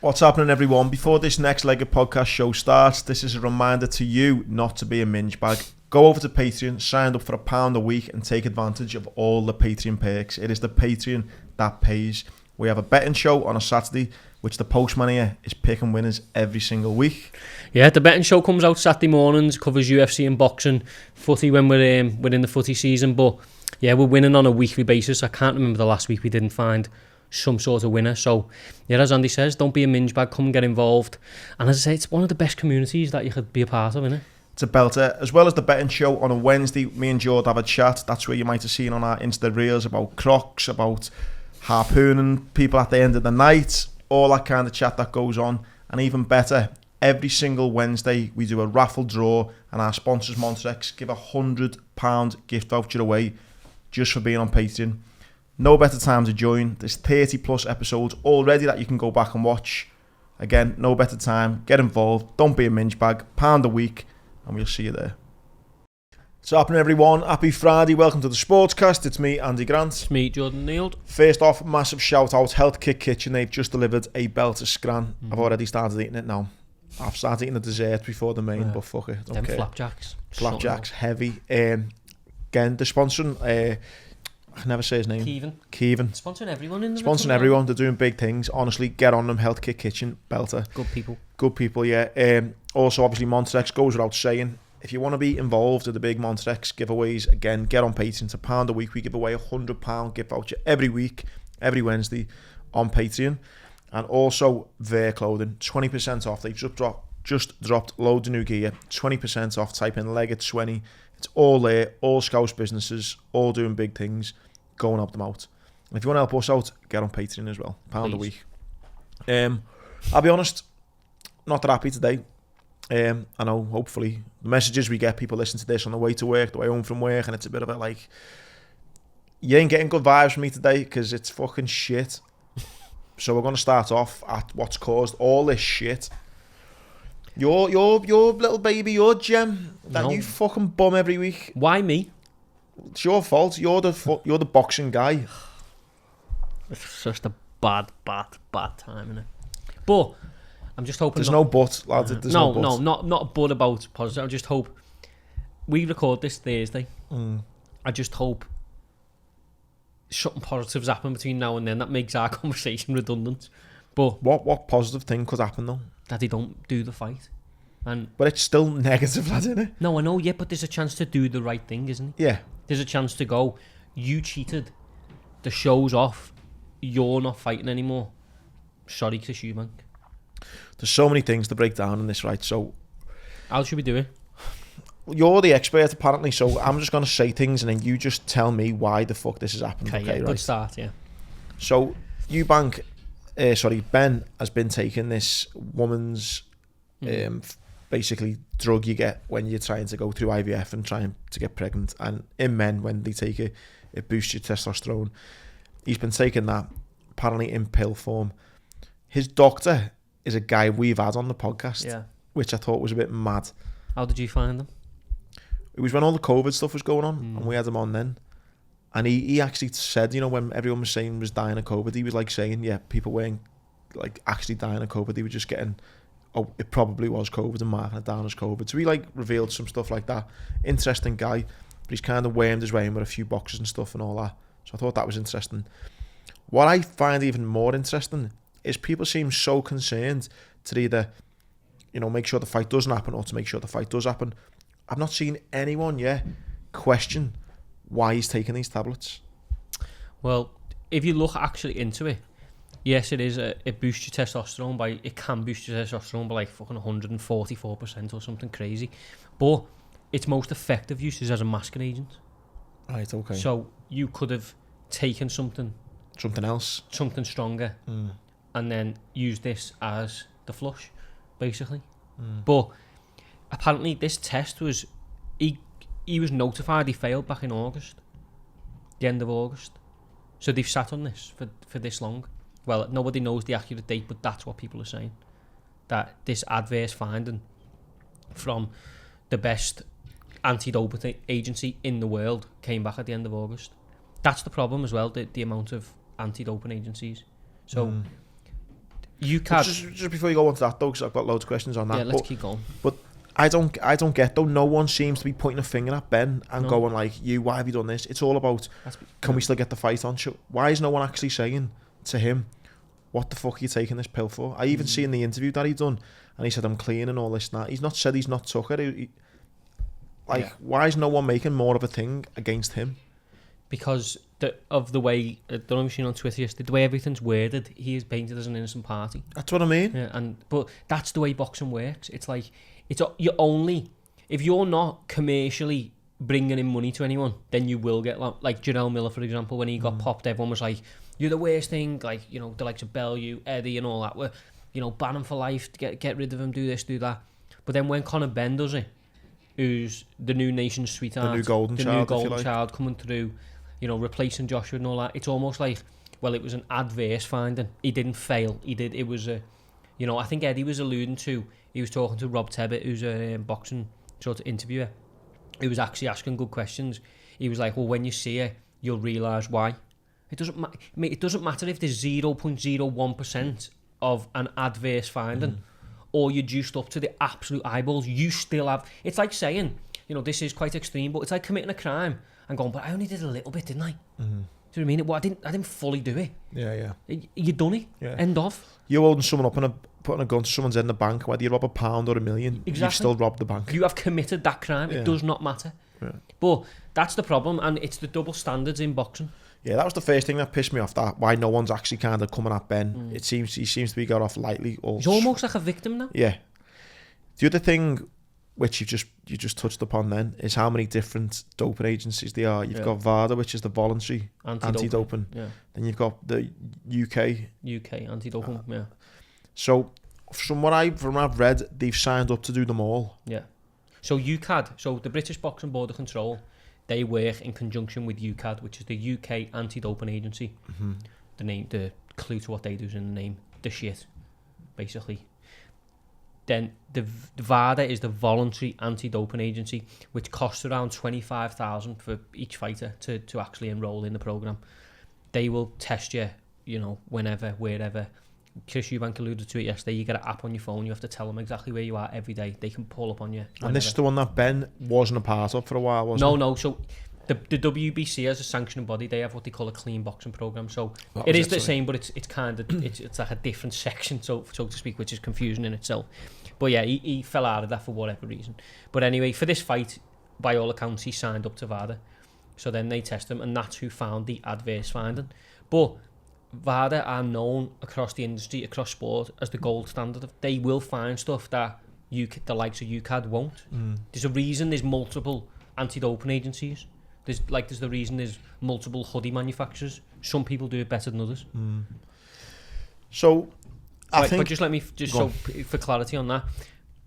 What's happening, everyone? Before this next leg of podcast show starts, this is a reminder to you not to be a minge bag. Go over to Patreon, sign up for £1 a week and take advantage of all the Patreon perks. It is the Patreon that pays. We have a betting show on a Saturday, which the postman here is picking winners every single week. Yeah, the betting show comes out Saturday mornings, covers UFC and boxing, footy when we're in the footy season. But yeah, we're winning on a weekly basis. I can't remember the last week we didn't find some sort of winner. So yeah, as Andy says, don't be a minge bag, come and get involved. And as I say, it's one of the best communities that you could be a part of, isn't it? It's a belter. As well as the betting show on a Wednesday, me and Jord have a chat. That's where you might have seen on our Insta Reels about crocs, about harpooning people at the end of the night, all that kind of chat that goes on. And even better, every single Wednesday we do a raffle draw, and our sponsors Montrex give £100 gift voucher away just for being on Patreon. No better time to join. There's 30 plus episodes already that you can go back and watch. Again, no better time. Get involved. Don't be a minge bag. £1 a week, and we'll see you there. What's happening, everyone? Happy Friday. Welcome to the Sportcast. It's me, Andy Grant. It's me, Jordan Neild. First off, massive shout out, Health Kick Kitchen. They've just delivered a belter scran. I've already started eating it now. I've started eating the dessert before the main, but fuck it. Them flapjacks. Flapjacks, heavy. Again, they're sponsoring... I can never say his name. Kevin. Sponsoring everyone in the Sponsoring everyone. They're doing big things. Honestly, get on them. Health Kick Kitchen. Belter. Good people, yeah. Also, obviously, Montrex goes without saying. If you want to be involved with the big Montrex giveaways, again, get on Patreon. It's £1 a week. We give away £100 gift voucher every week, every Wednesday on Patreon. And also, their clothing, 20% off. They've just dropped loads of new gear. 20% off. Type in Leggett20. It's all there. All Scouse businesses. All doing big things. Go and help them out. And if you want to help us out, get on Patreon as well. £1 a week. I'll be honest, not that happy today. I know, hopefully, the messages we get, people listen to this on the way to work, the way home from work, and it's a bit of a like, you ain't getting good vibes from me today because it's fucking shit. So we're going to start off at what's caused all this shit. Your little baby, your gem that you fucking bum every week. Why me? It's your fault. You're the boxing guy. It's just a bad time, isn't it? But I'm just hoping. There's no but, lads. There's no but. No, not a but about positive. I just hope we record this Thursday. I just hope something positive's happen between now and then that makes our conversation redundant. But what positive thing could happen though? That they don't do the fight. But it's still negative, lad, isn't it? No, I know, yeah, but there's a chance to do the right thing, isn't it? Yeah. There's a chance to go, you cheated, the show's off, you're not fighting anymore. Sorry, Chris Eubank. There's so many things to break down in this, right? So, how should we do it? You're the expert, apparently, so I'm just going to say things and then you just tell me why the fuck this has happened. Okay, yeah, right? Good start, yeah. So, Ben has been taking this woman's basically drug you get when you're trying to go through IVF and trying to get pregnant, and in men when they take it boosts your testosterone. He's been taking that apparently in pill form. His doctor is a guy we've had on the podcast, which I thought was a bit mad. How did you find him? It was when all the COVID stuff was going on and we had him on then, and he actually said, you know, when everyone was saying was dying of COVID, he was like saying, yeah, people weren't like actually dying of COVID, they were just getting, oh, it probably was COVID and marking it down as COVID. So he like revealed some stuff like that. Interesting guy, but he's kind of wormed his way in with a few boxes and stuff and all that. So I thought that was interesting. What I find even more interesting is people seem so concerned to either, you know, make sure the fight doesn't happen or to make sure the fight does happen. I've not seen anyone yet question why he's taking these tablets. Well, if you look actually into it, yes, it is. It boosts your testosterone by. It can boost your testosterone by like fucking 144% or something crazy, but its most effective use is as a masking agent. Right. Okay. So you could have taken something else, something stronger, and then use this as the flush, basically. But apparently, this test was he was notified he failed back in August, the end of August. So they've sat on this for this long. Well, nobody knows the accurate date, but that's what people are saying. That this adverse finding from the best anti-doping agency in the world came back at the end of August. That's the problem as well, the amount of anti-doping agencies. So Just before you go on to that though, because I've got loads of questions on that. Yeah, let's keep going. But I don't get though. No one seems to be pointing a finger at Ben and going like, why have you done this? It's all about, can we still get the fight on? Why is no one actually saying to him, what the fuck are you taking this pill for? I even see in the interview that he done, and he said, I'm clean and all this and that. He's not said he's not took it. Why is no one making more of a thing against him? Because of the way, I don't know if you've seen on Twitter yesterday, the way everything's worded, he is painted as an innocent party. That's what I mean. Yeah, but that's the way boxing works. It's like, you only, if you're not commercially bringing in money to anyone, then you will get like Jarrell Miller, for example, when he got popped, everyone was like, you're the worst thing, like, you know, the likes of Bellew, Eddie and all that, were, you know, ban him for life, get rid of him, do this, do that. But then when Conor Benn does it, who's the new nation's sweetheart, the new golden child coming through, you know, replacing Joshua and all that, it's almost like, well, it was an adverse finding. He didn't fail. It was a, you know, I think Eddie was alluding to, he was talking to Rob Tebbett, who's a boxing sort of interviewer. He was actually asking good questions. He was like, well, when you see it, you'll realise why. It doesn't matter if there's 0.01% of an adverse finding or you're juiced up to the absolute eyeballs. You still have... It's like saying, you know, this is quite extreme, but it's like committing a crime and going, but I only did a little bit, didn't I? Do you know what I mean? Well, I didn't fully do it. Yeah. You done it. Yeah. End of. You're holding someone up and putting a gun to someone's head in the bank, whether you rob £1 or $1 million, you've still robbed the bank. You have committed that crime. It does not matter. Yeah. But that's the problem, and it's the double standards in boxing. Yeah, that was the first thing that pissed me off, that why no one's actually kind of coming at Ben. He seems to be got off lightly. He's almost like a victim now. Yeah. The other thing, which you just touched upon then, is how many different doping agencies there are. You've got VADA, which is the voluntary anti-doping. Yeah. Then you've got the UK anti-doping. Yeah. So from what I've read, they've signed up to do them all. Yeah. So UKAD, so the British Boxing Board of Control, they work in conjunction with UKAD, which is the UK Anti-Doping Agency. The clue to what they do is in the name. The shit, basically. Then the VADA is the Voluntary Anti-Doping Agency, which costs around $25,000 for each fighter to actually enrol in the programme. They will test you, you know, whenever, wherever. Chris Eubank alluded to it yesterday. You get an app on your phone. You have to tell them exactly where you are every day. They can pull up on you. Whenever. And this is the one that Ben wasn't a part of for a while, wasn't it? No. So the WBC as a sanctioning body, they have what they call a clean boxing program. So it is the same, but it's kind of it's like a different section, so to speak, which is confusing in itself. But yeah, he fell out of that for whatever reason. But anyway, for this fight, by all accounts, he signed up to VADA. So then they test him, and that's who found the adverse finding. But VADA are known across the industry, across sport, as the gold standard. They will find stuff that the likes of UKAD won't. There's a reason there's multiple anti-doping agencies. There's the reason there's multiple hoodie manufacturers. Some people do it better than others. So, I think... But just let me, for clarity on that,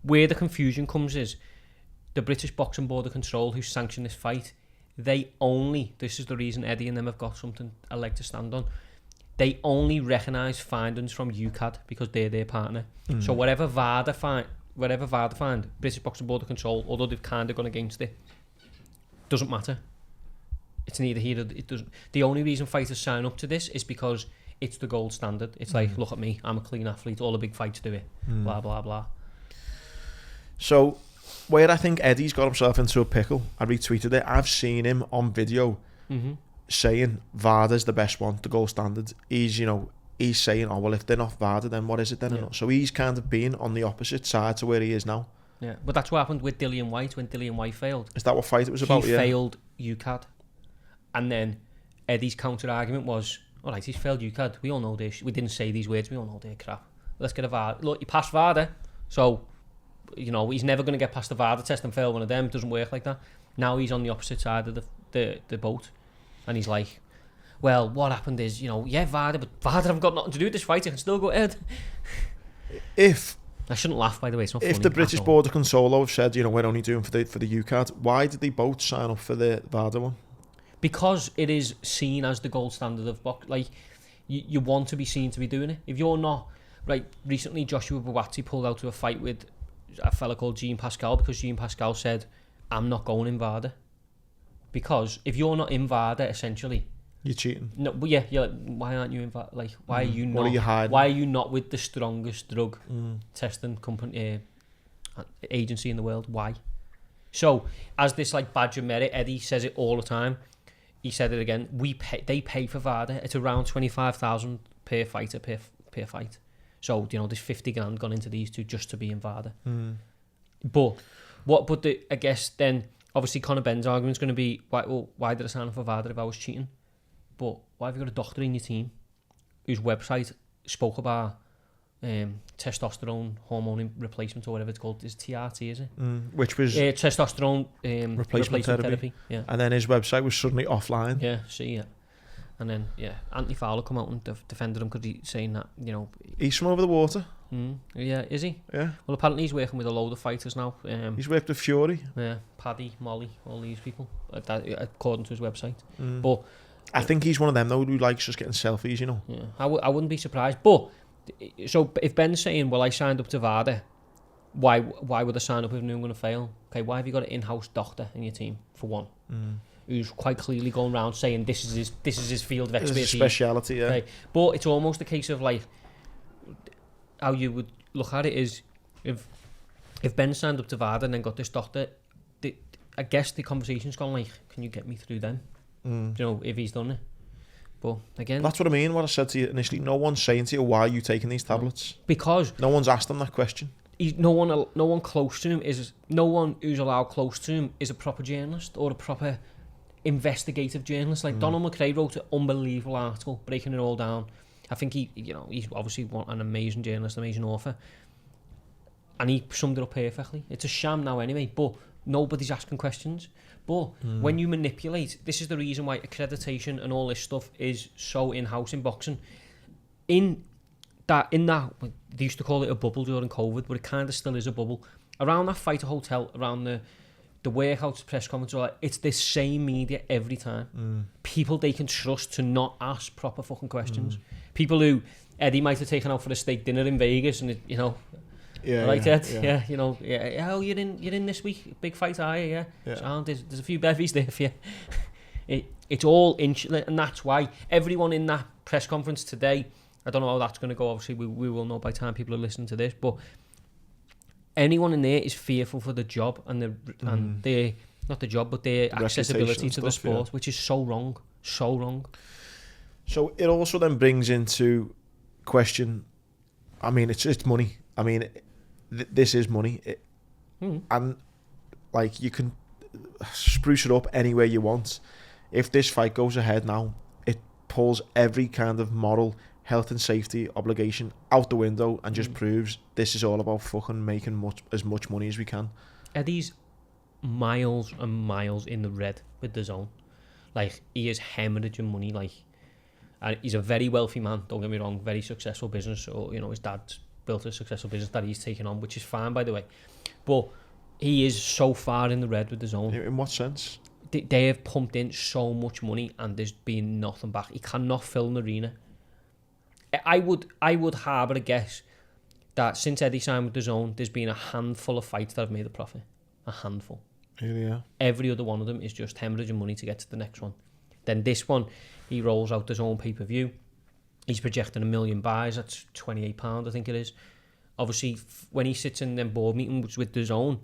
where the confusion comes is the British Boxing Board of Control, who sanctioned this fight, this is the reason Eddie and them have got a leg to stand on, they only recognise findings from UKAD because they're their partner. So whatever VADA find, British Boxing Board of Control, although they've kind of gone against it, doesn't matter. It's neither here. It doesn't. The only reason fighters sign up to this is because it's the gold standard. It's like, look at me, I'm a clean athlete. All the big fights do it. Blah blah blah. So, where I think Eddie's got himself into a pickle, I retweeted it. I've seen him on video saying VADA's the best one, the gold standard. He's saying, oh well, if they're not VADA, then what is it then? Yeah. So he's kind of been on the opposite side to where he is now. Yeah, but that's what happened with Dillian White when Dillian White failed. Is that what fight it was about? He failed UKAD. And then Eddie's counter-argument was, all right, he's failed UKAD. We all know this. We didn't say these words. We all know they're crap. Let's get a VADA. Look, he passed VADA. So, you know, he's never going to get past the VADA test and fail one of them. It doesn't work like that. Now he's on the opposite side of the boat. And he's like, well, what happened is, you know, yeah, VADA, but VADA haven't got nothing to do with this fight. I can still go ahead. I shouldn't laugh, by the way. It's not funny. If the British Board of Control have said, you know, we're only doing for the UKAD, why did they both sign up for the VADA one? Because it is seen as the gold standard of boxing. Like, you want to be seen to be doing it. If you're not... Right, recently Joshua Buatsi pulled out of a fight with a fella called Jean Pascal because Jean Pascal said, I'm not going in VADA. Because if you're not in VADA, essentially, You're cheating. No, but yeah, you're like, why aren't you like, why are you not? What are you hiding? Why are you not with the strongest drug testing company agency in the world? Why? So, as this like badge of merit, Eddie says it all the time. He said it again. They pay for VADA. It's around 25,000 per fighter per fight. So there's 50 grand gone into these two just to be in VADA. But I guess then obviously Conor Benn's argument's going to be why did I sign up for VADA if I was cheating? But why have you got a doctor in your team whose website spoke about testosterone hormone replacement or whatever it's called? Is TRT, is it? Which was testosterone replacement therapy. Yeah. And then his website was suddenly offline. Yeah, and then Anthony Fowler come out and defended him because he's saying that he's from over the water. Yeah, is he? Yeah. Well, apparently he's working with a load of fighters now. He's worked with Fury. Yeah, Paddy, Molly, all these people. According to his website. But I think he's one of them though who likes just getting selfies. Yeah, I wouldn't be surprised. But so if Ben's saying, well, I signed up to VADA, why would I sign up if I'm going to fail? Okay, why have you got an in-house doctor in your team for one? Who's quite clearly going around saying this is his field of expertise. It's a speciality, yeah. Okay. But it's almost a case of like how you would look at it is if Ben signed up to VADA and then got this doctor, I guess the conversation's gone like, can you get me through then? If he's done it. But again, that's what I mean. What I said to you initially, no one's saying to you why are you taking these tablets because no one's asked him that question. No one close to him is no one who's allowed close to him is a proper journalist or a proper investigative journalist. Like Donald McRae wrote an unbelievable article breaking it all down. I think he's obviously an amazing journalist, amazing author, and he summed it up perfectly. It's a sham now anyway, but nobody's asking questions. But when you manipulate, this is the reason why accreditation and all this stuff is so in-house in boxing. In that, they used to call it a bubble during COVID, but it kind of still is a bubble. Around that fighter hotel, around the workouts, press conference, it's this same media every time. People they can trust to not ask proper fucking questions. People who Eddie might have taken out for a steak dinner in Vegas, and oh, you're in this week, big fight, are you? Yeah. So, there's a few bevies there for you. It's all and that's why everyone in that press conference today, I don't know how that's going to go. Obviously, we will know by the time people are listening to this, but anyone in there is fearful for the job and their not the job, but their accessibility to the sport, which is so wrong. So it also then brings into question. I mean, it's money. I mean, this is money, and like you can spruce it up any way you want. If this fight goes ahead now, it pulls every kind of moral, health and safety obligation out the window and just proves this is all about fucking making as much money as we can. Eddie's miles and miles in the red with the zone. Like, he is hemorrhaging money. Like, and he's a very wealthy man, don't get me wrong, very successful business, or his dad's built a successful business that he's taken on, which is fine, by the way. But he is so far in the red with the zone. In what sense? They have pumped in so much money and there's been nothing back. He cannot fill an arena. I would harbour a guess that since Eddie signed with the zone, there's been a handful of fights that have made a profit. A handful. Yeah. Every other one of them is just hemorrhaging money to get to the next one. Then this one, he rolls out his own pay-per-view. He's projecting 1 million buys. That's £28, I think it is. Obviously, when he sits in them board meetings with the zone,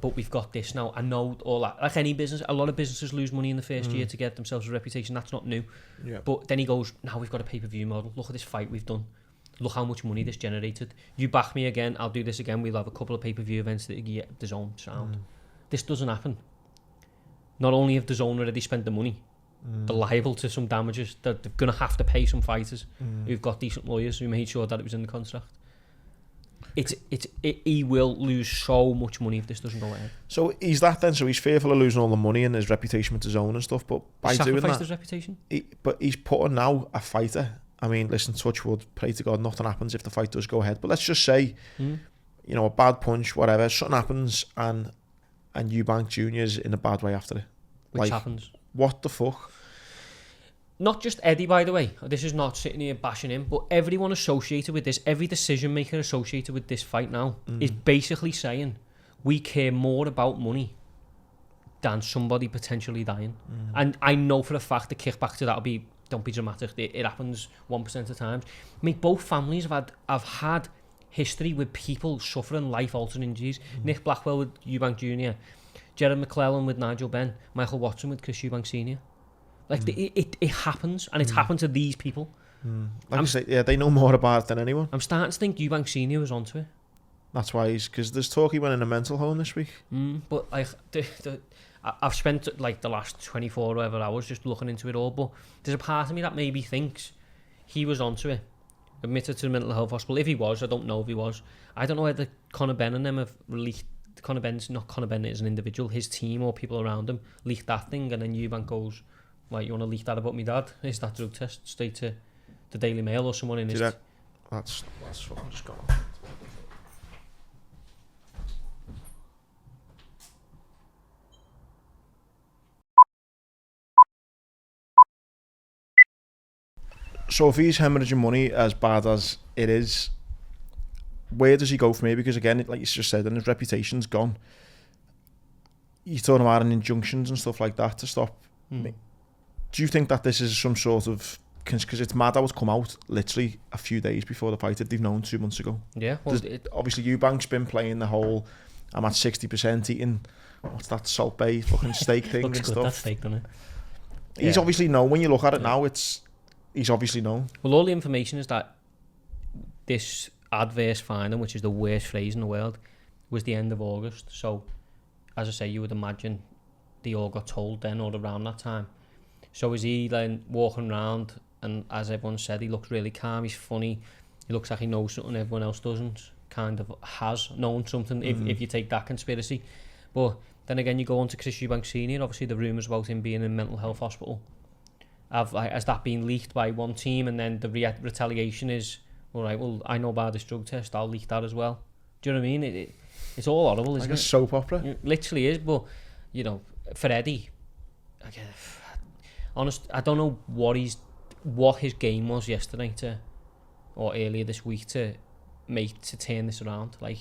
but we've got this now. I know all that. Like any business, a lot of businesses lose money in the first year to get themselves a reputation. That's not new. Yeah. But then he goes, now we've got a pay-per-view model. Look at this fight we've done. Look how much money this generated. You back me again, I'll do this again. We'll have a couple of pay-per-view events that get the zone sound. This doesn't happen. Not only have the zone already spent the money, they're liable to some damages. They're going to have to pay some fighters who've got decent lawyers who made sure that it was in the contract. He will lose so much money if this doesn't go ahead. So he's that then. So he's fearful of losing all the money and his reputation with his own and stuff. But by doing that, his reputation. But he's putting now a fighter. I mean, listen, touch wood, pray to God, nothing happens if the fight does go ahead. But let's just say, a bad punch, whatever, something happens, and Eubank Jr.'s in a bad way after it. Which happens. What the fuck? Not just Eddie, by the way. This is not sitting here bashing him, but everyone associated with this, every decision maker associated with this fight now is basically saying we care more about money than somebody potentially dying. And I know for a fact the kickback to that will be, don't be dramatic, it happens 1% of times. Mate, both families have had history with people suffering life-altering injuries. Nick Blackwell with Eubank Jr., Gerard McClellan with Nigel Benn, Michael Watson with Chris Eubank Sr. Like, it happens, and it's happened to these people. Like I say, yeah, they know more about it than anyone. I'm starting to think Eubank Sr. was onto it. That's why because there's talk he went in a mental home this week. But like, I've spent like the last 24 or whatever hours just looking into it all, but there's a part of me that maybe thinks he was onto it, admitted to the mental health hospital. If he was, I don't know if he was. I don't know whether Conor Benn and them have leaked. Conor Benn is an individual, his team or people around him leaked that thing, and then Eubank goes, "Right, you want to leak that about me dad? Is that drug test straight to the Daily Mail or someone in his?" That's fucking just gone. So if he's hemorrhaging money as bad as it is, where does he go from here? Because again, like you just said, and his reputation's gone. You're talking about injunctions and stuff like that to stop. Do you think that this is some sort of... Because it's mad how it's come out literally a few days before the fight that they've known 2 months ago. Yeah. Well, obviously, Eubank's been playing the whole, I'm at 60% eating, what's that, Salt Bay fucking steak thing looks and good, stuff. That steak, doesn't it? He's obviously known. When you look at it now, he's obviously known. Well, all the information is that this adverse finding, which is the worst phrase in the world, was the end of August. So, as I say, you would imagine they all got told then or around that time. So is he then walking around, and as everyone said, he looks really calm, he's funny, he looks like he knows something everyone else doesn't, kind of has known something, if you take that conspiracy. But then again, you go on to Chris Eubank Sr., obviously the rumours about him being in a mental health hospital. Has that been leaked by one team, and then the retaliation is, all right, well, I know about this drug test, I'll leak that as well. Do you know what I mean? It's all horrible, isn't it? Like a soap opera. It literally is, but, you know, for Eddie, again, honest, I don't know what his game was yesterday or earlier this week to turn this around. Like,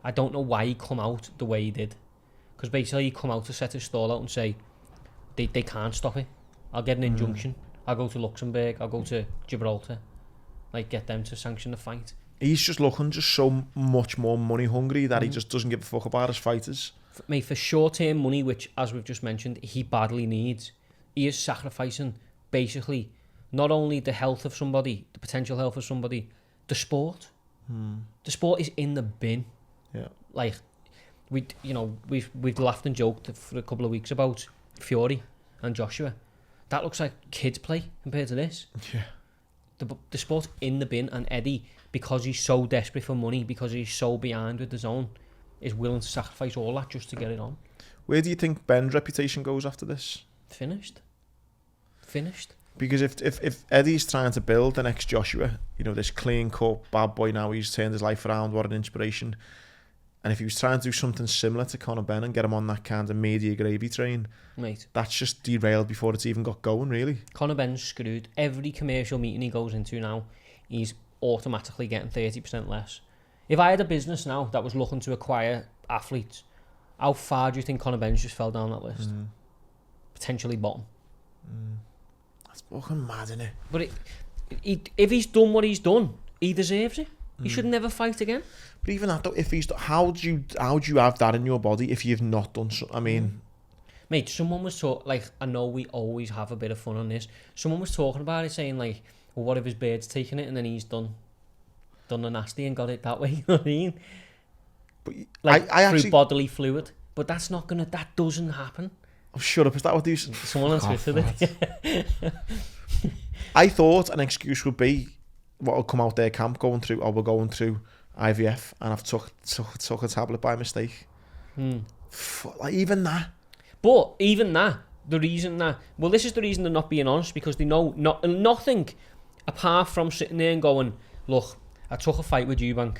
I don't know why he come out the way he did, because basically he come out to set his stall out and say they can't stop it. I'll get an injunction. I'll go to Luxembourg. I'll go to Gibraltar. Like, get them to sanction the fight. He's just looking just so much more money hungry that he just doesn't give a fuck about his fighters. Mate, for short-term money, which, as we've just mentioned, he badly needs, he is sacrificing, basically, not only the health of somebody, the potential health of somebody, the sport. The sport is in the bin. Yeah. Like, we've laughed and joked for a couple of weeks about Fury and Joshua. That looks like kids' play compared to this. Yeah. The sport's in the bin, and Eddie, because he's so desperate for money, because he's so behind with the zone, is willing to sacrifice all that just to get it on. Where do you think Ben's reputation goes after this? Finished. Because if Eddie's trying to build the next Joshua, this clean-cut bad boy now, he's turned his life around, what an inspiration. And if he was trying to do something similar to Conor Benn and get him on that kind of media gravy train, mate, that's just derailed before it's even got going, really. Conor Benn's screwed. Every commercial meeting he goes into now, he's automatically getting 30% less. If I had a business now that was looking to acquire athletes, how far do you think Conor Benn's just fell down that list? Potentially bottom. That's fucking mad, isn't it? But if he's done what he's done, he deserves it. He should never fight again. But even that, though, if he's, how do you have that in your body if you've not done so? I mean, mate, someone was I know we always have a bit of fun on this. Someone was talking about it, saying like, well, what if his bird's taking it and then he's done the nasty and got it that way? You know what I mean? But like, I through actually, bodily fluid. But that doesn't happen. Oh, shut up! Is that what these? Someone on Twitter did. I thought an excuse would be what'll come out their camp we're going through IVF, and I've took a tablet by mistake. Like, even that. But even that, the reason that, well, this is the reason they're not being honest, because they know nothing apart from sitting there and going, look, I took a fight with Eubank.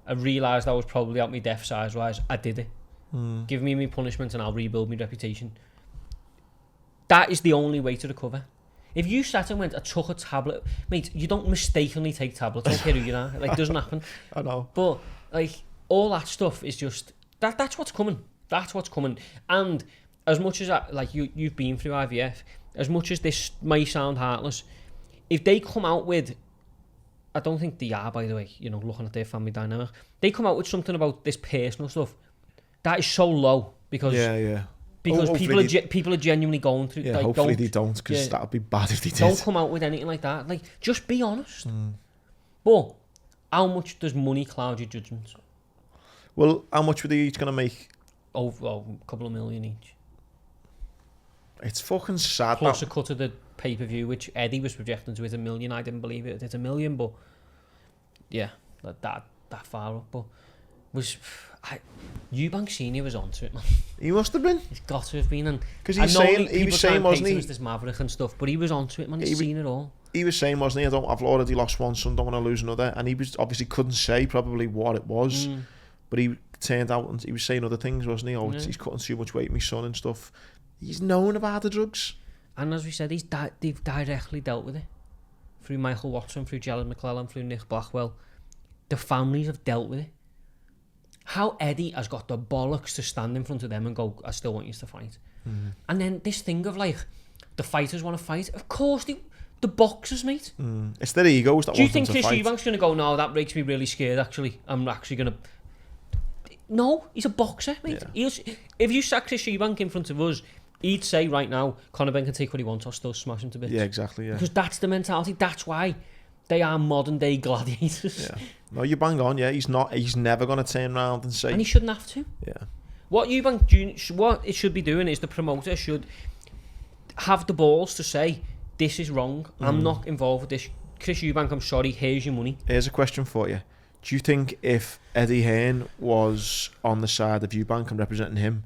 I realised I was probably at my death size-wise. I did it. Give me my punishment and I'll rebuild my reputation. That is the only way to recover. If you sat and went, I took a tablet, mate, you don't mistakenly take tablets. I don't care who you are. Like, it doesn't happen. I know. But, like, all that stuff is just, that's what's coming. That's what's coming. And as much as you've been through IVF, as much as this may sound heartless, if they come out with, I don't think they are, by the way, you know, looking at their family dynamic, they come out with something about this personal stuff, that is so low, because because people are genuinely going through. Yeah, hopefully they don't, because that would be bad if they did. Don't come out with anything like that. Like, just be honest. But how much does money cloud your judgment? Well, how much were they each going to make? A couple of million each. It's fucking sad. Plus a cut of the pay-per-view, which Eddie was projecting to $1 million. I didn't believe it. It's $1 million, but yeah, that far up. But Eubank Senior was onto it, man. He must have been. He's got to have been, because he was saying, wasn't he? This maverick and stuff, but he was onto it, man. He's seen it all. He was saying, wasn't he? I've already lost one son, don't want to lose another. And he was obviously couldn't say probably what it was, but he turned out and he was saying other things, wasn't he? He's cutting too much weight, my son and stuff. He's known about the drugs, and as we said, they've directly dealt with it through Michael Watson, through Gerald McClellan, through Nick Blackwell. The families have dealt with it. How Eddie has got the bollocks to stand in front of them and go, I still want you to fight. And then this thing of like, the fighters want to fight. Of course, the boxers, mate. It's their egos that want them to fight. Do you think Chris Eubank's going to go, no, that makes me really scared, actually. I'm actually going to... No, he's a boxer, mate. Yeah. If you sat Chris Eubank in front of us, he'd say right now, Conor Benn can take what he wants, I'll still smash him to bits. Yeah, exactly, yeah. Because that's the mentality. That's why they are modern day gladiators. Yeah. No, you bang on, yeah. He's never going to turn around and say... And he shouldn't have to. Yeah. What Eubank Jr., what it should be doing is the promoter should have the balls to say, this is wrong, I'm not involved with this. Chris Eubank, I'm sorry, here's your money. Here's a question for you. Do you think if Eddie Hearn was on the side of Eubank and representing him,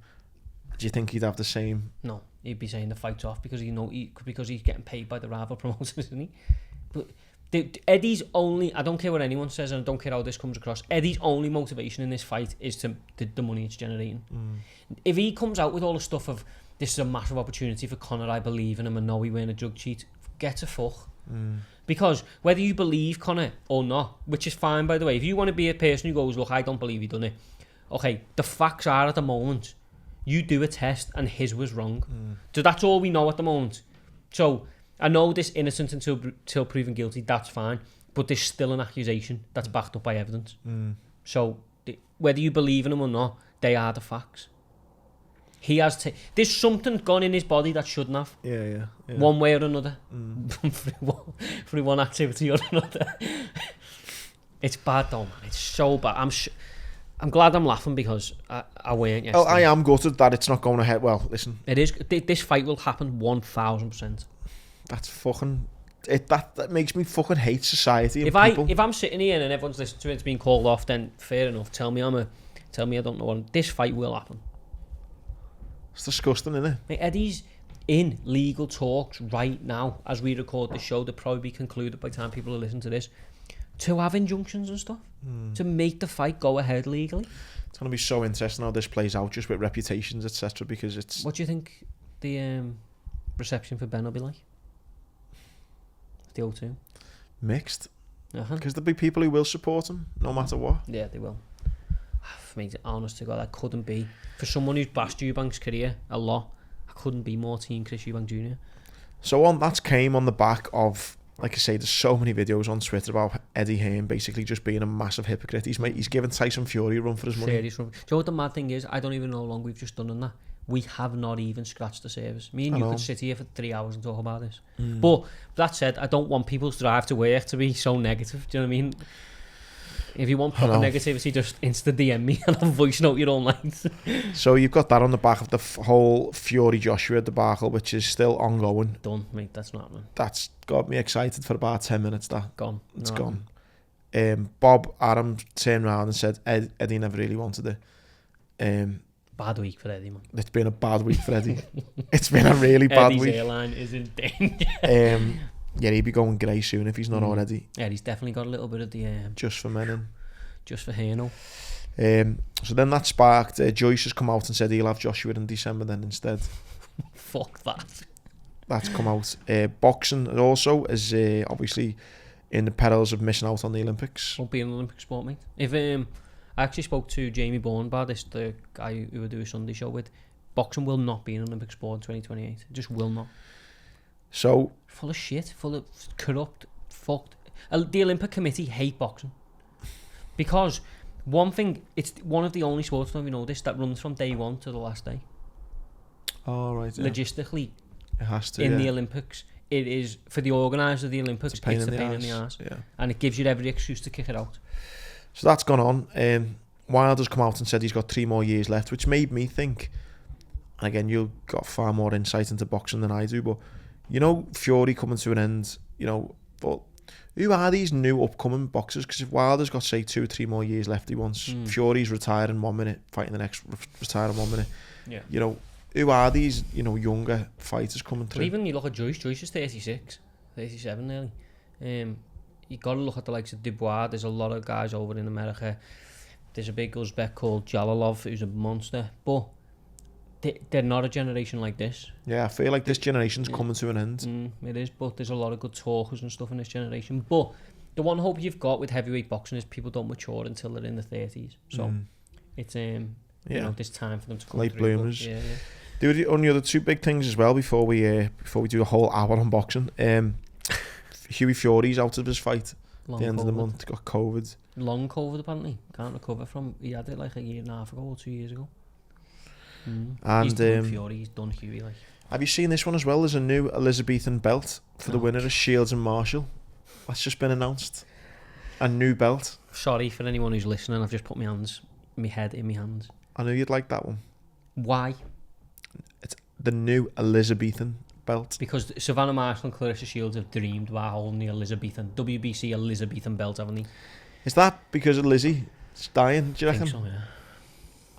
do you think he'd have the same? No, he'd be saying the fight's off because because he's getting paid by the rival promoters, isn't he? But Eddie's only, I don't care what anyone says, and I don't care how this comes across, Eddie's only motivation in this fight is to the money it's generating. If he comes out with all the stuff of, this is a massive opportunity for Conor, I believe in him, and know he win a drug cheat, get a fuck. Because whether you believe Conor or not, which is fine, by the way, if you want to be a person who goes, look, I don't believe he done it, okay, the facts are at the moment, you do a test and his was wrong. So that's all we know at the moment. So I know this innocent until proven guilty, that's fine, but there's still an accusation that's backed up by evidence. So whether you believe in him or not, they are the facts. He has there's something gone in his body that shouldn't have. Yeah. One way or another. through one activity or another. It's bad though, man. It's so bad. I'm glad I'm laughing because I weren't yesterday. Oh, I am gutted that it's not going ahead. Well, listen. It is. This fight will happen 1,000%. That's fucking... That makes me fucking hate society and people. If I'm sitting here and everyone's listening to it, it's being called off, then fair enough. Tell me I don't know what... This fight will happen. It's disgusting, isn't it? Mate, Eddie's in legal talks right now as we record the show. They'll probably be concluded by the time people listen to this, to have injunctions and stuff to make the fight go ahead legally. It's going to be so interesting how this plays out, just with reputations, etc. Because it's... What do you think the reception for Ben will be like? The O2? Mixed. Because there'll be people who will support him no matter what. Yeah, they will. For me, honest to God, I couldn't be, for someone who's bashed Eubank's career a lot, I couldn't be more team Chris Eubank Jr. So that came on the back of, like I say, there's so many videos on Twitter about Eddie Hearn basically just being a massive hypocrite. He's given Tyson Fury a run for his money. Do you know what the mad thing is? I don't even know how long we've just done on that. We have not even scratched the surface. Me and you could sit here for 3 hours and talk about this. But that said, I don't want people's drive to work to be so negative. Do you know what I mean? If you want proper negativity, just insta DM me and I'll voice note your own lines. So you've got that on the back of the whole Fury-Joshua debacle, which is still ongoing. Done, mate. That's not happening. That's got me excited for about 10 minutes. Gone. It's gone. Bob Adams turned around and said Eddie never really wanted it. Bad week for Eddie, man. It's been a bad week for Eddie. It's been a really bad week. Eddie's airline is in danger. Yeah, he'll be going grey soon if he's not already. Yeah, he's definitely got a little bit of the... Just for men in. Just for Hano. So then that sparked... Joyce has come out and said he'll have Joshua in December then instead. Fuck that. That's come out. Boxing also is obviously in the perils of missing out on the Olympics. Won't be an Olympic sport, mate. If I actually spoke to Jamie Bourne about this, the guy who we do a Sunday show with. boxing will not be an Olympic sport in 2028. It just will not. So full of shit, full of corrupt, fucked. The Olympic Committee hate boxing because one thing, it's one of the only sports, don't you know this, that runs from day one to the last day. Oh right. Yeah. Logistically, it has to. In the Olympics, it is for the organisers of the Olympics. It's the pain in the arse. Yeah. And it gives you every excuse to kick it out. So that's gone on. Wilder's come out and said he's got 3 more years left, which made me think. And again, you've got far more insight into boxing than I do, but you know, Fury coming to an end. You know, but who are these new upcoming boxers? Because if Wilder's got say 2 or 3 more years left, he wants Fury's retiring 1 minute, fighting the next, retiring 1 minute. Yeah. You know, who are these? You know, younger fighters coming through? But even you look at Joyce. Joyce is 36, 37 nearly. You got to look at the likes of Dubois. There's a lot of guys over in America. There's a big Uzbek called Jalalov who's a monster, but they're not a generation like this. Yeah, I feel like this generation's coming to an end. It is, but there's a lot of good talkers and stuff in this generation. But the one hope you've got with heavyweight boxing is people don't mature until they're in the 30s. So it's you know, there's time for them to come late through. bloomers. There were the only other 2 big things as well before we do a whole hour on boxing. Hughie Fury's out of his fight at the end of the month. Got COVID. Long COVID apparently. Can't recover from. He had it like a year and a half ago or 2 years ago. And he's done Fury. He's done Hughie. Like. Have you seen this one as well? There's a new Elizabethan belt for the winner of Shields and Marshall. That's just been announced. A new belt. Sorry for anyone who's listening. I've just put my head in my hands. I know you'd like that one. Why? It's the new Elizabethan belt. Because Savannah Marshall and Clarissa Shields have dreamed about holding the WBC Elizabethan belt, haven't they? Is that because of Lizzie? It's dying, do you reckon? I think so, yeah.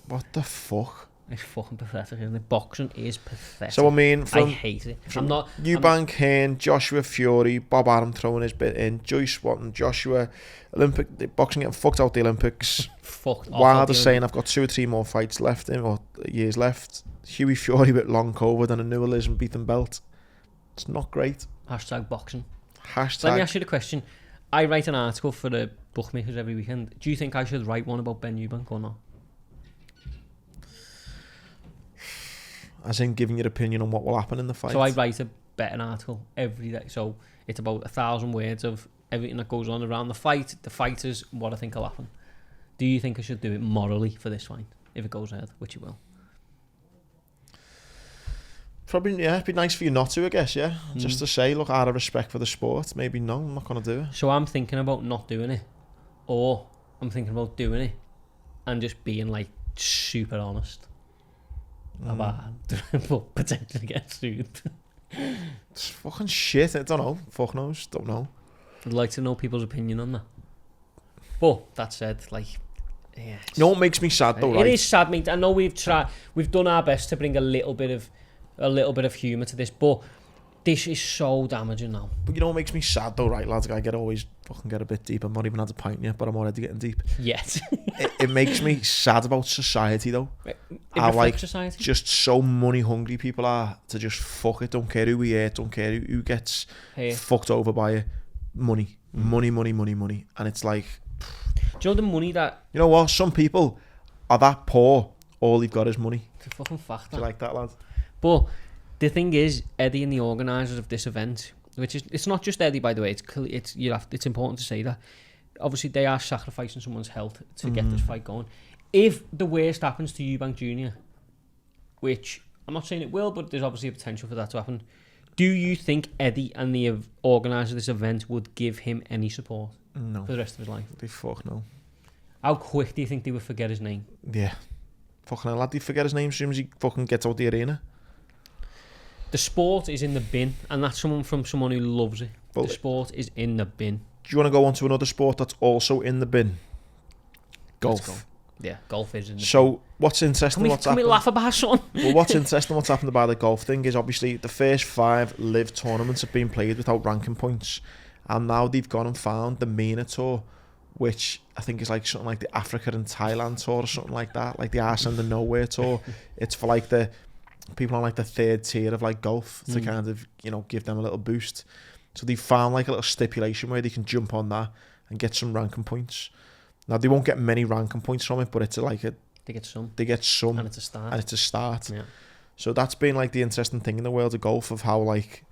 What the fuck? It's fucking pathetic, isn't it? Boxing is pathetic. So I mean, I hate it. I'm not. Eubank, Kane, Joshua Fury, Bob Arum throwing his bit in, Joyce Watton, Joshua, Olympic boxing getting fucked out the Olympics. Wilder saying I've got 2 or 3 more fights left or years left. Hughie Fury with long COVID and a new Elizabethan belt. It's not great. Hashtag boxing. Hashtag. Let me ask you the question. I write an article for the bookmakers every weekend. Do you think I should write one about Ben Eubank or not? As in giving your opinion on what will happen in the fight. So I write a betting article every day. So it's about 1,000 words of everything that goes on around the fight, the fighters, what I think will happen. Do you think I should do it morally for this fight if it goes ahead, which it will? Probably, yeah. It'd be nice for you not to, I guess, yeah. Just to say, look, out of respect for the sport, maybe no, I'm not going to do it. So I'm thinking about not doing it, or I'm thinking about doing it and just being like super honest about but potentially get sued. It's fucking shit. I don't know. Fuck knows. Don't know. I'd like to know people's opinion on that. But that said, like, yeah. You know what makes me sad though, right? It is sad, mate. I know we've done our best to bring a little bit of humour to this, but this is so damaging now. But you know what makes me sad though, right, lads? I always fucking get a bit deep. I'm not even had a pint yet, but I'm already getting deep. Yes. it makes me sad about society though. How like society? Just so money hungry people are to just fuck it. Don't care who we hurt. Don't care who gets fucked over by it. Money, and it's like. Do you know the money that... You know what? Some people are that poor. All they've got is money. It's a fucking fact. Do you like that, lad? But the thing is, Eddie and the organisers of this event, which is, it's not just Eddie, by the way. It's important to say that. Obviously, they are sacrificing someone's health to get this fight going. If the worst happens to Eubank Jr., which I'm not saying it will, but there's obviously a potential for that to happen. Do you think Eddie and the organiser of this event would give him any support? No. For the rest of his life? They fuck no. How quick do you think they would forget his name? Yeah. Fucking hell, lad, they forget his name as soon as he fucking gets out the arena. The sport is in the bin, and that's someone who loves it. But the sport is in the bin. Do you want to go on to another sport that's also in the bin? Golf. Yeah, golf is in the bin. So, what's interesting... Can we laugh about something? Well, what's interesting, what's happened about the golf thing is obviously the first 5 live tournaments have been played without ranking points. And now they've gone and found the MENA Tour, which I think is like something like the Africa and Thailand Tour or something like that, like the Arse and the Nowhere Tour. It's for like the people on like the 3rd tier of like golf to kind of, you know, give them a little boost. So they found like a little stipulation where they can jump on that and get some ranking points. Now they won't get many ranking points from it, but it's like a They get some. And it's a start. And it's a start. Yeah. So that's been like the interesting thing in the world of golf, of how like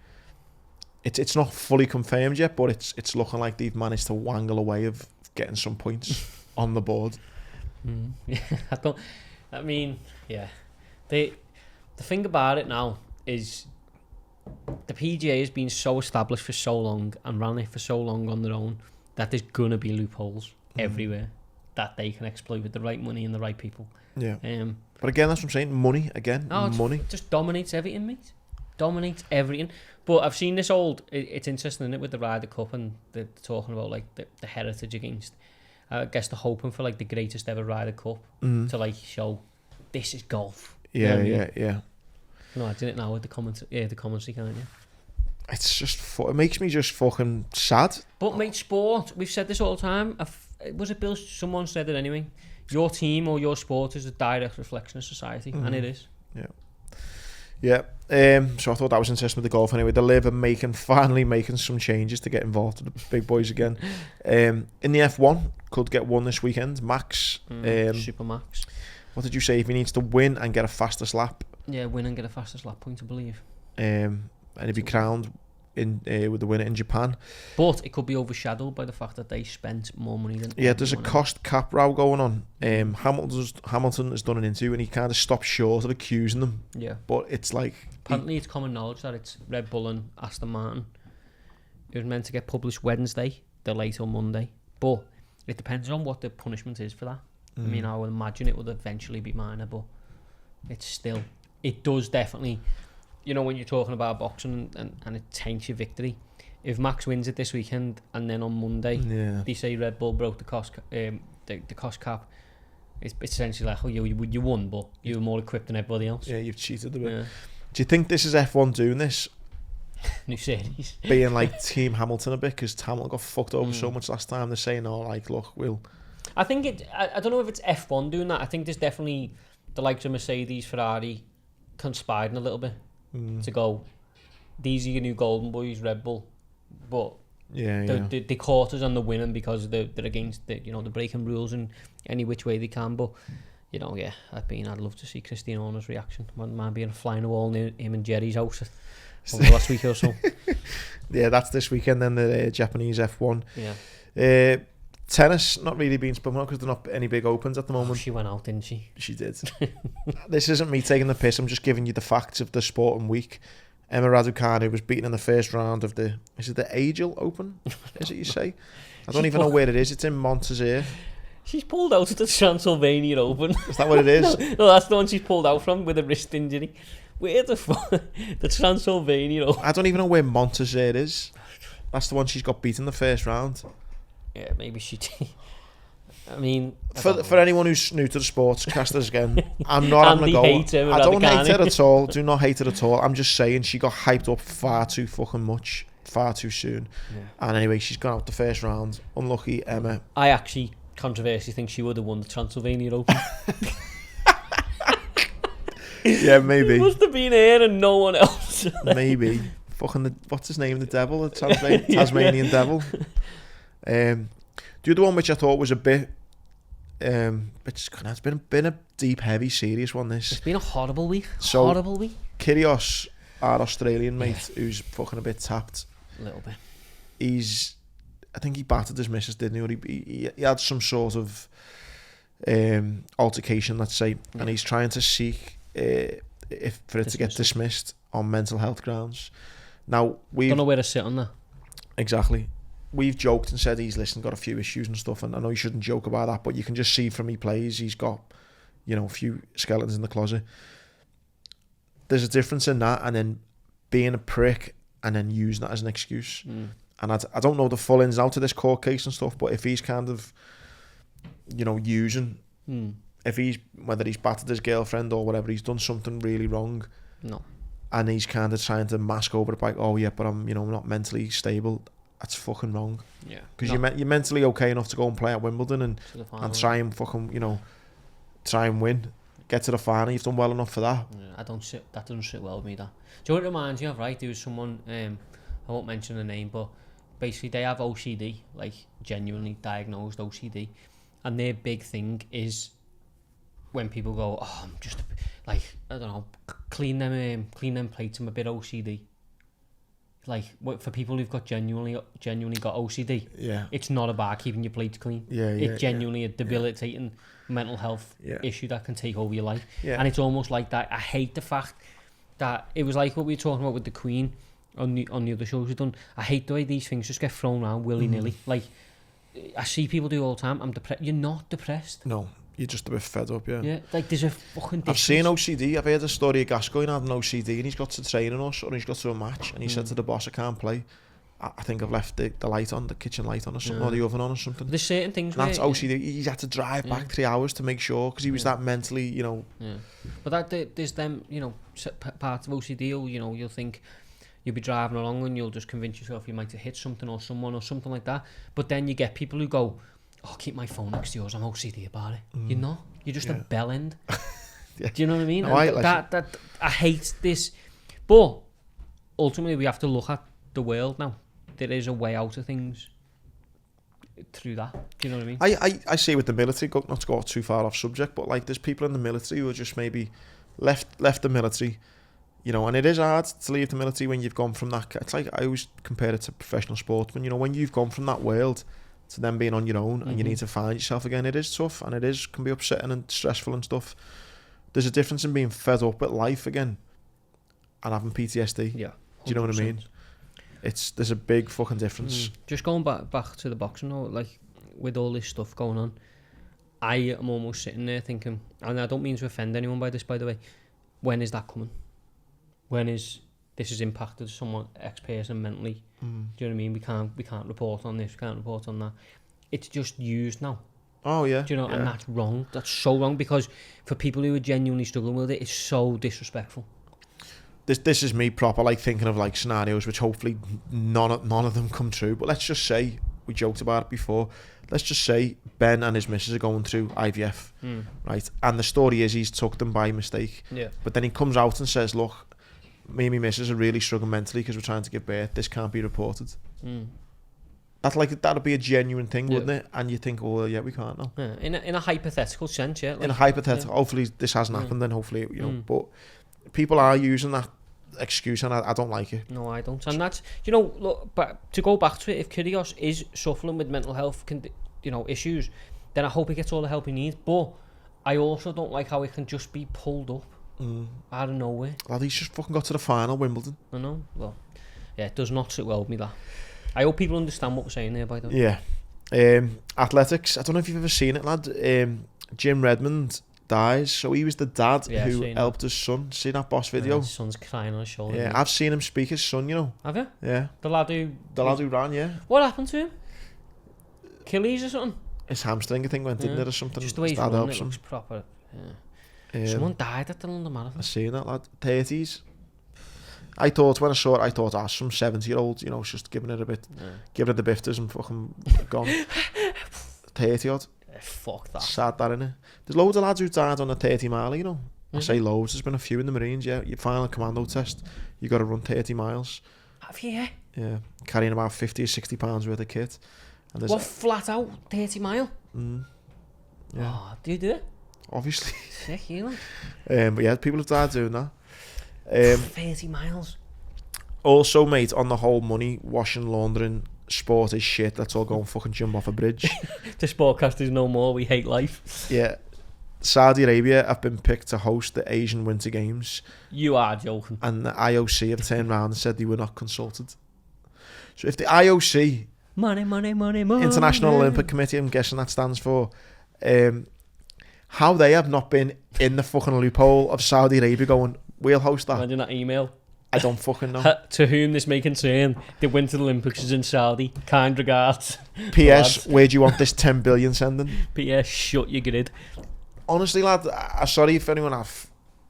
it's not fully confirmed yet, but it's looking like they've managed to wangle a way of getting some points on the board. The thing about it now is the PGA has been so established for so long and ran it for so long on their own that there's gonna be loopholes everywhere that they can exploit with the right money and the right people. Yeah. But again, that's what I'm saying. Money again. Money it just dominates everything, mate. Dominates everything. But I've seen this it's interesting, isn't it, with the Ryder Cup, and they're talking about like the heritage against. I guess they're hoping for like the greatest ever Ryder Cup to like show this is golf. Yeah, you know what I mean? yeah. No, I did it now with the commentary, can't you? It's just it makes me just fucking sad. But mate, sport. We've said this all the time. Was it Bill? Someone said it anyway. Your team or your sport is a direct reflection of society, and it is. Yeah. So I thought that was interesting with the golf anyway. The Liv are finally making some changes to get involved with the big boys again. In the F1, could get one this weekend. Max. Super Max. What did you say? If he needs to win and get a fastest lap? Yeah, win and get a fastest lap point, I believe. And he'd be crowned with the winner in Japan. But it could be overshadowed by the fact that they spent more money than... Yeah, there's a cost cap row going on. Hamilton has done an interview and he kind of stopped short of accusing them. Yeah. But it's like... Apparently it's common knowledge that it's Red Bull and Aston Martin. It was meant to get published Wednesday. They're late on Monday. But it depends on what the punishment is for that. I mean, I would imagine it would eventually be minor, but it's still... It does definitely... You know, when you're talking about boxing and it taints your victory, if Max wins it this weekend and then on Monday they say Red Bull broke the cost cap, it's essentially like, oh, you won, but you were more equipped than everybody else. Yeah, you've cheated a bit. Yeah. Do you think this is F1 doing this? New series. Being like Team Hamilton a bit, because Hamilton got fucked over so much last time. They're saying, oh, like, look, we'll... I think I don't know if it's F1 doing that. I think there's definitely the likes of Mercedes, Ferrari conspiring a little bit. To go, these are your new golden boys, Red Bull, but they caught us on the winning because they're against they're breaking rules in any which way they can. But I'd love to see Christian Horner's reaction. Man being flying a wall near him and Jerry's house over the last week or so. Yeah, that's this weekend. Then the Japanese F1. Yeah. Tennis not really being spoken about because they're not any big opens at the moment. She went out, didn't she? She did. This isn't me taking the piss. I'm just giving you the facts of the sporting week. Emma Raducanu was beaten in the first round of the Agile Open? Is it you say? I don't even know where it is. It's in Montezir. She's pulled out of the Transylvania Open. Is that what it is? No, that's the one she's pulled out from with a wrist injury. Where the fuck? The Transylvania Open. I don't even know where Montezir is. That's the one she's got beat in the first round. Yeah, maybe she did. I mean... For anyone who's new to the Sportcast again, I'm not having a go. I don't hate her at all. Do not hate her at all. I'm just saying she got hyped up far too fucking much, far too soon. Yeah. And anyway, she's gone out the first round. Unlucky Emma. I actually controversially think she would have won the Transylvania Open. Yeah, maybe. It must have been her and no one else. Maybe. Fucking what's his name? The devil? The Tasmanian devil. The other one which I thought was a bit it's been a deep, heavy, serious one. It's been a horrible week. Horrible week. Kyrgios, our Australian mate, who's fucking a bit tapped. A little bit. I think he battered his missus, didn't he? Or he had some sort of altercation, let's say, and he's trying to seek for it to get dismissed on mental health grounds. Now we don't know where to sit on that. Exactly. We've joked and said he's got a few issues and stuff, and I know you shouldn't joke about that, but you can just see from he plays, he's got, a few skeletons in the closet. There's a difference in that and then being a prick and then using that as an excuse. And I don't know the full ins and outs of this court case and stuff, but if he's kind of, using, whether he's battered his girlfriend or whatever, he's done something really wrong. No. And he's kind of trying to mask over it by, oh yeah, but I'm not mentally stable. That's fucking wrong. Yeah. Because you're mentally okay enough to go and play at Wimbledon and try and fucking, try and win. Get to the final. You've done well enough for that. Yeah, that doesn't sit well with me, that. Do you know what it reminds you of, right? There was someone, I won't mention the name, but basically they have OCD, like genuinely diagnosed OCD. And their big thing is when people go, oh, I'm just like, I don't know, clean them plates. I'm a bit OCD. Like, for people who've got genuinely got OCD, it's not about keeping your plates clean. It's genuinely a debilitating mental health issue that can take over your life. And it's almost like that. I hate the fact that it was like what we were talking about with the Queen on the other shows we've done. I hate the way these things just get thrown around willy-nilly. Like, I see people do all the time. I'm depressed. You're not depressed. No. You're just a bit fed up, yeah. Like there's a fucking difference. I've seen OCD. I've heard a story of Gascoigne had an OCD and he's got to training us or he's got to a match and he said to the boss, I can't play. I think I've left the light on, the kitchen light on or something, or the oven on or something. There's certain things and that's OCD. He's had to drive back 3 hours to make sure because he was that mentally, you know. But there's them, you know, parts of OCD, you know, you'll think you'll be driving along and you'll just convince yourself you might have hit something or someone or something like that. But then you get people who go, oh, keep my phone next to yours, I'm OCD about it. You're not. You're just a bell end. Do you know what I mean? No, I hate this. But ultimately, we have to look at the world now. There is a way out of things through that. Do you know what I mean? I see with the military, not to go too far off subject, but like there's people in the military who are just maybe left the military, you know, and it is hard to leave the military when you've gone from that. It's like I always compare it to professional sportsmen. You know, when you've gone from that world to then being on your own and you need to find yourself again, it is tough and can be upsetting and stressful and stuff. There's a difference in being fed up with life again and having PTSD. Yeah. 100%. Do you know what I mean? There's a big fucking difference. Just going back to the boxing though, like with all this stuff going on, I am almost sitting there thinking, and I don't mean to offend anyone by this, by the way, when is that coming? When is this has impacted someone, X person mentally? Do you know what I mean? We can't report on this, we can't report on that. It's just used now. Oh yeah. Do you know? And that's wrong. That's so wrong because for people who are genuinely struggling with it, it's so disrespectful. This is me proper like thinking of like scenarios which hopefully none of them come true. But let's just say, we joked about it before, let's just say Ben and his missus are going through IVF, right? And the story is he's took them by mistake. Yeah. But then he comes out and says, look, me and my missus are really struggling mentally because we're trying to give birth. This can't be reported. That'd be a genuine thing, wouldn't it? And you think, oh yeah, we can't now. Yeah. In a hypothetical sense, yeah. Like, in a hypothetical, hopefully this hasn't happened. Then hopefully, you know. But people are using that excuse, and I don't like it. No, I don't. And that's, you know, look, but to go back to it, if Kyrgios is suffering with mental health, issues, then I hope he gets all the help he needs. But I also don't like how it can just be pulled up out of nowhere. Well, he's just fucking got to the final, Wimbledon. I know. Well, yeah, it does not sit well with me, that. I hope people understand what we're saying there, by the way. Yeah. Athletics. I don't know if you've ever seen it, lad. Jim Redmond dies. So he was the dad who helped his son. See that boss video? His son's crying on his shoulder. Yeah, I've seen him speak his son, you know. Have you? Yeah. The lad who ran, yeah. What happened to him? Achilles or something? His hamstring, I think, went in there or something. Just the way he's running, it looks proper. Yeah. Someone died at the London Marathon. I've seen that, lad. 30s. I thought when I saw it, some 70-year-old, you know, just giving it a bit, giving it the bifters and fucking gone. 30-odd. Fuck that. Sad that, innit? There's loads of lads who died on a 30 mile, you know. I say loads. There's been a few in the Marines, yeah. Your final commando test, you got to run 30 miles. Have you? Yeah. Carrying about 50 or 60 pounds worth of kit. And what, flat out 30 mile? Yeah. Oh, do you do it? Obviously. Sick, you know. But yeah, people have died doing that. 30 miles. Also, mate, on the whole money, washing, laundering, sport is shit. Let's all go and fucking jump off a bridge. The Sportcast is no more. We hate life. Yeah. Saudi Arabia have been picked to host the Asian Winter Games. You are joking. And the IOC have turned around and said they were not consulted. So if the IOC... Money. International Olympic Committee, I'm guessing that stands for... how they have not been in the fucking loophole of Saudi Arabia going, we'll host that. Imagine that email. I don't fucking know. To whom this may concern, the Winter Olympics is in Saudi. Kind regards. P.S. Where do you want this 10 billion sending? P.S. Shut your grid. Honestly, lad, I'm sorry if anyone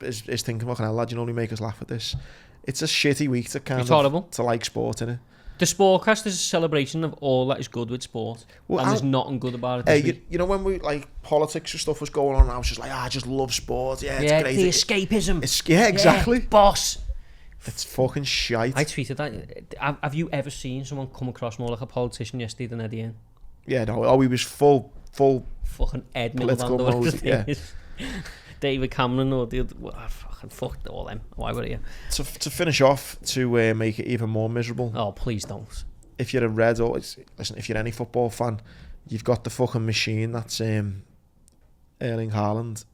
is thinking, fucking hell, lad, you only make us laugh at this. It's a shitty week to kind of horrible. To like sport, innit? The Sportcast is a celebration of all that is good with sport. Well, and there's nothing good about it this week. You know when we, like, politics and stuff was going on, I was just like, I just love sport. Yeah, it's great. The escapism. Yeah, exactly. Yeah, boss. It's fucking shite. I tweeted that. Have you ever seen someone come across more like a politician yesterday than Eddie Hearn? Yeah, no. Oh, he was full fucking Ed political mode. Yeah. David Cameron or the other. I fucking fucked all them. Why were you? To finish off, to make it even more miserable. Oh, please don't. If you're a Red or listen, if you're any football fan, you've got the fucking machine that's Erling Haaland,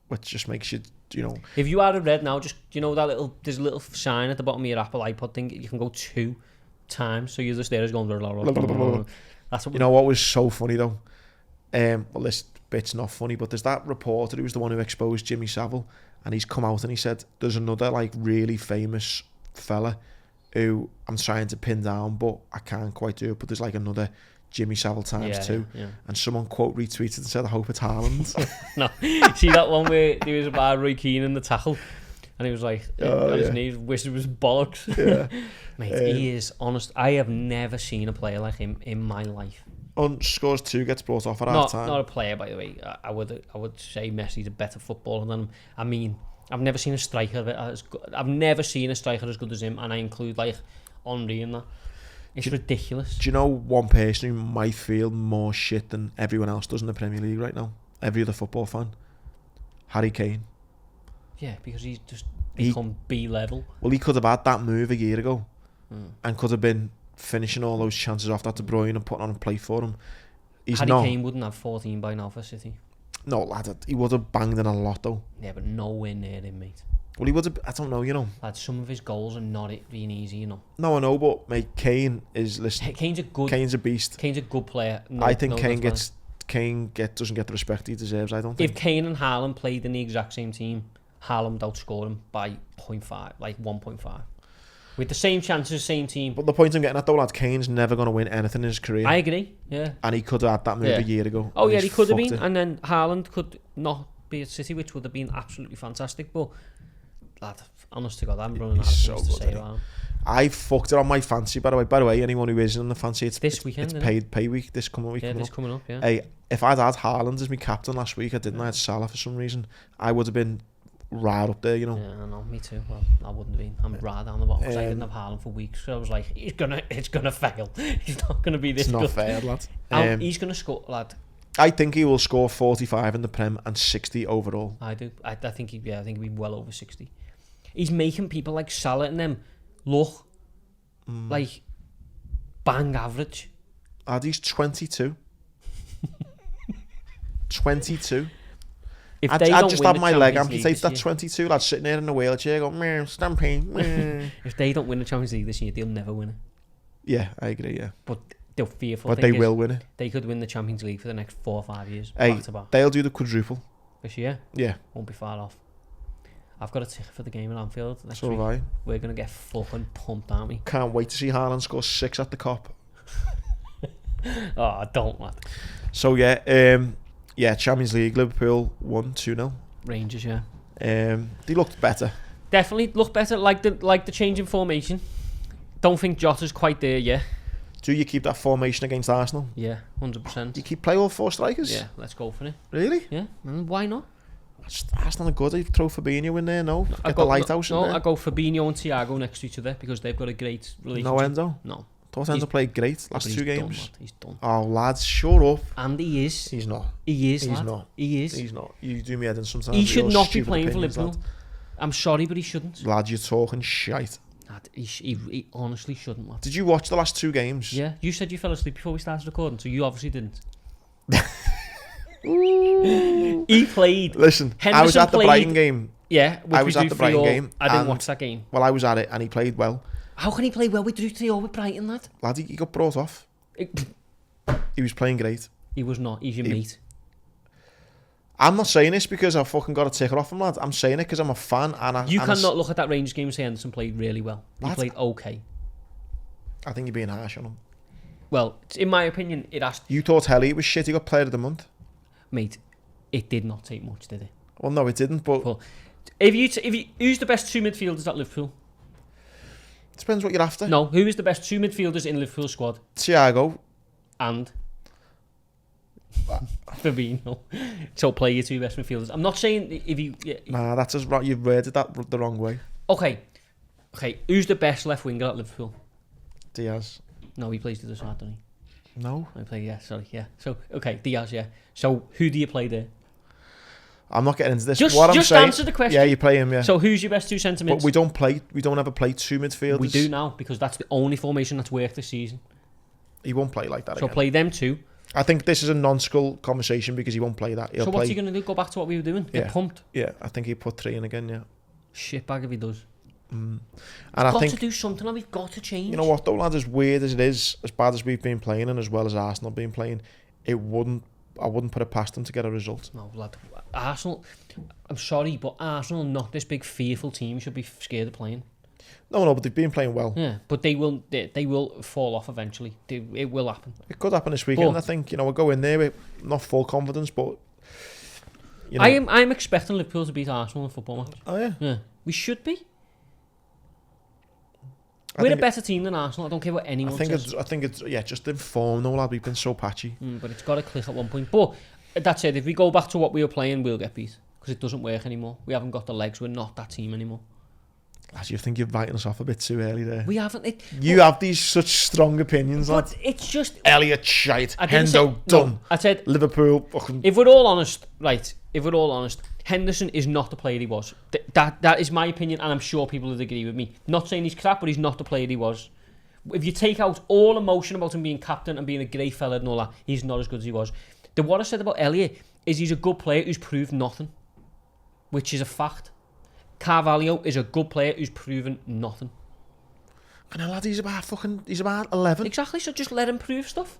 which just makes you, If you are a Red now, just that there's a little sign at the bottom of your Apple iPod thing. You can go 2 times, so you're just there going. That's what what was so funny though. Well, this bit's not funny, but there's that reporter who was the one who exposed Jimmy Savile, and he's come out and he said there's another like really famous fella who I'm trying to pin down, but I can't quite do it. But there's like another Jimmy Savile times 2, and someone quote retweeted and said, "I hope it's Haaland." No, see that one where there was about Roy Keane in the tackle, and he was like, on his knees, wish it was bollocks. Yeah. Mate, he is honest. I have never seen a player like him in my life. Scores 2, gets brought off at half time. Not a player, by the way. I would say Messi's a better footballer than him. I mean, I've never seen a striker as good. I've never seen a striker as good as him, and I include like Henry in that. It's ridiculous. Do you know one person who might feel more shit than everyone else does in the Premier League right now? Every other football fan. Harry Kane. Yeah, because he's just become B-level. Well, he could have had that move a year ago and could have been finishing all those chances off that De Bruyne and putting on a plate for him. Harry Kane wouldn't have 14 by now for City. No, lad, he would have banged in a lot though. Yeah, but nowhere near him, mate. Well, he would have, I don't know, Lad, some of his goals are not being easy, No, I know, but mate, Kane is, listen, Kane's a beast. Kane's a good player. I think Kane doesn't get the respect he deserves, I don't think. If Kane and Haaland played in the exact same team, Haaland would outscore him by 0.5, like 1.5. With the same chances, same team. But the point I'm getting at though, lad, Kane's never going to win anything in his career. I agree, yeah. And he could have had that move a year ago. Oh yeah, he could have been. And then Haaland could not be at City, which would have been absolutely fantastic. But, lad, honest to God, I'm running out of things to say about him. I fucked it on my fancy, by the way. Anyone who isn't on the fancy, it's this weekend. It's pay week, this coming week. Yeah, coming up, yeah. Hey, if I'd had Haaland as my captain last week, I didn't. I had Salah for some reason. I would have been right up there, Yeah, I know, me too. Well, I wouldn't have been. I'm right down the bottom because I didn't have Haaland for weeks. So I was like, it's gonna fail. He's not gonna be this good. It's not fair, lad. He's gonna score, lad. I think he will score 45 in the Prem and 60 overall. I do. I think he'd be well over 60. He's making people like Salah and them look like bang average. He's 22. 22. I just had my leg amputated. That 22 lad sitting there in a wheelchair going, stamping. If they don't win the Champions League this year, they'll never win it. Yeah, I agree, yeah. But they're fearful. But they will win it. They could win the Champions League for the next 4 or 5 years. Hey, back to back. They'll do the quadruple. This year? Yeah. Won't be far off. I've got a ticket for the game at Anfield next week. Have I. We're going to get fucking pumped, aren't we? Can't wait to see Haaland score 6 at the Cop. Oh, don't, lad. So, yeah, Champions League, Liverpool won 2-0. Rangers, yeah. They looked better. Definitely looked better, like the change in formation. Don't think Jota's quite there yet. Do you keep that formation against Arsenal? Yeah, 100%. Do you play all 4 strikers? Yeah, let's go for it. Really? Yeah, and why not? Arsenal are good. You throw Fabinho in there, no? Get the lighthouse in there. No, I go Fabinho and Thiago next to each other because they've got a great relationship. No Enzo? No. Thought Enzo played great last 2 games. He's done. Oh, lads, shut up. And he is. He's not. He is, He's lad. not. He is. He's not. You do me head in sometimes. He should not be playing for Liverpool. Lad. I'm sorry, but he shouldn't. Lad, you're talking shite. Lad, he honestly shouldn't, lad. Did you watch the last 2 games? Yeah. You said you fell asleep before we started recording, so you obviously didn't. He played. Listen, Henderson I was at the Brighton game. Yeah, I was at the Brighton game. I didn't watch that game. Well, I was at it and he played well. How can he play well? We drew 3-0 with Brighton, lad. Lad, he got brought off. He was playing great. He was not. He's your mate. I'm not saying this because I fucking got a ticker off him, lad. I'm saying it because I'm a fan. You cannot look at that Rangers game and say Henderson played really well. He played okay. I think you're being harsh on him. Well, in my opinion, it has. You thought Elliott was shit. He got Player of the Month, mate. It did not take much, did it? Well, no, it didn't. But who's the best 2 midfielders at Liverpool? Depends what you're after. No, who is the best 2 midfielders in Liverpool squad? Thiago and Fabinho. So play your 2 best midfielders. I'm not saying if you. Yeah. Nah, that's just right. You've worded that the wrong way. Okay. Who's the best left winger at Liverpool? Diaz. No, he plays to the side, doesn't he? No. I play. Yeah, sorry. Yeah. So okay, Diaz. Yeah. So who do you play there? I'm not getting into this. Just I'm saying, answer the question. Yeah, you play him, yeah. So who's your best two centre mids? But we don't ever play two midfielders. We do now, because that's the only formation that's worked this season. He won't play like that So again. play them two. I think this is a non-skull conversation because he won't play that. So what's he going to do? Go back to what we were doing? Get pumped? Yeah, I think he'll put 3 in again, yeah. Shitbag if he does. And I think to do something, and we've got to change. You know what though, lads, as weird as it is, as bad as we've been playing and as well as Arsenal been playing, I wouldn't put it past them to get a result. No, lad. Arsenal, I'm sorry, but Arsenal are not this big fearful team you should be scared of playing. No, but they've been playing well. Yeah, but they will fall off eventually. It will happen. It could happen this weekend, I think. You know, we'll go in there with not full confidence, but you know. I'm expecting Liverpool to beat Arsenal in a football match. Oh yeah? Yeah. We should be. We're a better team than Arsenal. I don't care what anyone says. I think it's just in form though, lad. We've been so patchy. But it's got to click at one point. But that's it. If we go back to what we were playing, we'll get beat. Because it doesn't work anymore. We haven't got the legs. We're not that team anymore. Lads, you think you're biting us off a bit too early there. We haven't. You have these such strong opinions, lad. But it's just... Elliot shite. Hendo done. No, I said... Liverpool fucking... If we're all honest, Henderson is not the player he was. That is my opinion, and I'm sure people would agree with me. Not saying he's crap, but he's not the player he was. If you take out all emotion about him being captain and being a great fella and all that, he's not as good as he was. What I said about Elliot is he's a good player who's proved nothing, which is a fact. Carvalho is a good player who's proven nothing. And lad, he's about 11. Exactly, so just let him prove stuff.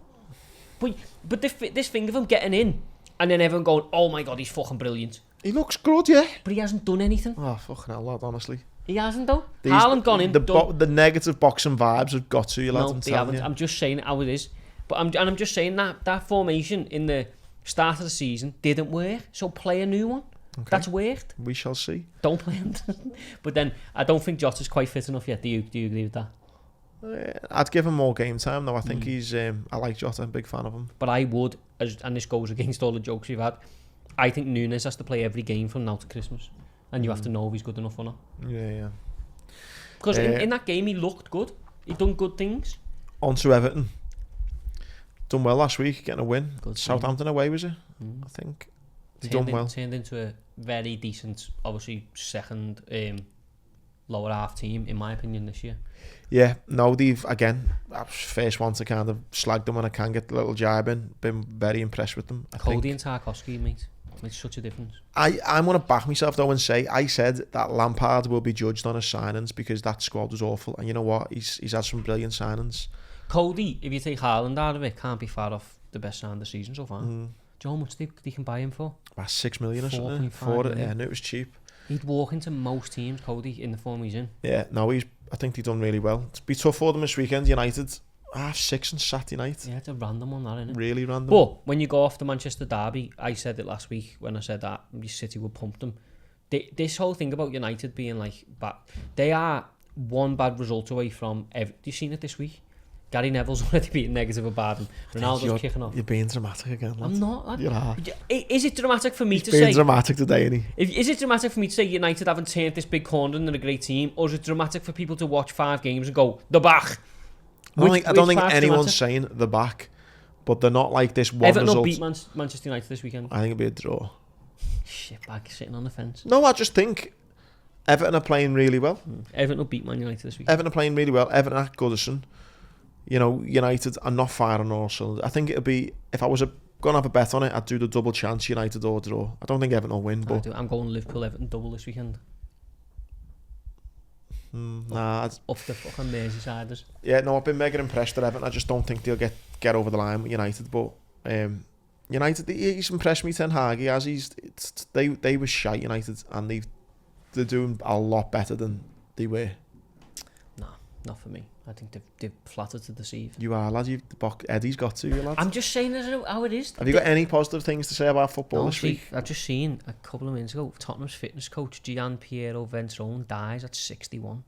But this thing of him getting in and then everyone going, oh my god, he's fucking brilliant. He looks good, yeah. But he hasn't done anything. Oh, fucking hell, lad, honestly. He hasn't, though. Haaland gone in. The negative boxing vibes have got to you, lads. No, they haven't. I'm just saying how it is. But I'm just saying that formation in the start of the season didn't work. So play a new one. Okay. That's worked. We shall see. Don't play him. But then I don't think Jota's quite fit enough yet. Do you agree with that? I'd give him more game time though. I think he's I like Jota, I'm a big fan of him. But I would, and this goes against all the jokes we've had, I think Núñez has to play every game from now to Christmas. And you have to know if he's good enough or not. Yeah. Because in that game he looked good. He done good things. On to Everton. Done well last week, getting a win. Good Southampton away, was it? I think. Turned into a very decent, obviously second lower half team, in my opinion, this year. Yeah, no, they've, again, first one to kind of slag them when I can get the little jibe in. Been very impressed with them. Cody and Tarkowski, mate. Makes such a difference. I'm going to back myself though and say, I said that Lampard will be judged on his signings because that squad was awful. And you know what? He's had some brilliant signings. Cody, if you take Haaland out of it, can't be far off the best sign of the season so far. Do you know how much they can buy him for? About 6 million or something. For it, yeah, I knew it was cheap. He'd walk into most teams, Cody, in the form he's in. Yeah, no, I think they've done really well. It's be tough for them this weekend. United 6 on Saturday night. Yeah, it's a random one, that, isn't it? Really random. But when you go off the Manchester derby, I said it last week when I said that City would pump them. This whole thing about United being like bad, they are one bad result away from. Have you seen it this week? Gary Neville's already beaten negative about him. Ronaldo's kicking off. You're being dramatic again, lad. I'm not. You are. Is it dramatic for me to say... say... being dramatic today, isn't he? Is it dramatic for me to say United haven't turned this big corner and they're a great team? Or is it dramatic for people to watch 5 games and go, the back? I don't think anyone's saying the back, but they're not like this one Everton result. Everton will beat Manchester United this weekend. I think it'll be a draw. Shitbag sitting on the fence. No, I just think Everton are playing really well. Everton will beat Man United this weekend. Everton are playing really well. Everton at Goodison. You know, United are not firing all cylinders. I think it'll be, if I was going to have a bet on it, I'd do the double chance United or draw. I don't think Everton will win, but... I'm going Liverpool Everton double this weekend. Nah. Up the fucking Merseysiders. Yeah, no, I've been mega impressed at Everton. I just don't think they'll get over the line with United, but... United, he's impressed me, Ten Hag. He has. They were shite, United, and they're doing a lot better than they were. No, not for me. I think they've flattered to deceive. You are, lad. Eddie's got to you, lad. I'm just saying how it is. Have you got any positive things to say about football this week? I've just seen a couple of minutes ago, Tottenham's fitness coach, Gian Piero Ventrone, dies at 61.